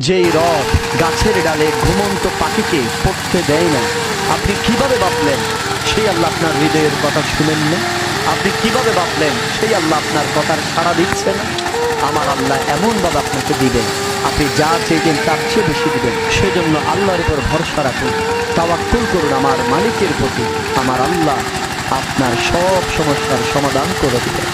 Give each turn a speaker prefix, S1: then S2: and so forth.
S1: যেই রব গাছের ডালে ঘুমন্ত পাখিকে পড়তে দেয় না, আপনি কিভাবে ভাবলেন সেই আল্লাহ আপনার হৃদয়ের কথা শুনেন না? আপনি কিভাবে ভাবলেন সেই আল্লাহ আপনার কথার সাড়া দিচ্ছে না? আমার আল্লাহ এমনভাবে আপনাকে দিবেন, আপনি যা চেয়েছেন তার চেয়ে বেশি দিবেন। সেজন্য আল্লাহর উপর ভরসা রাখুন, তাওয়াক্কুল করুন আমার মালিকের প্রতি। আমার আল্লাহ আপনার সব সমস্যার সমাধান করে দিবেন।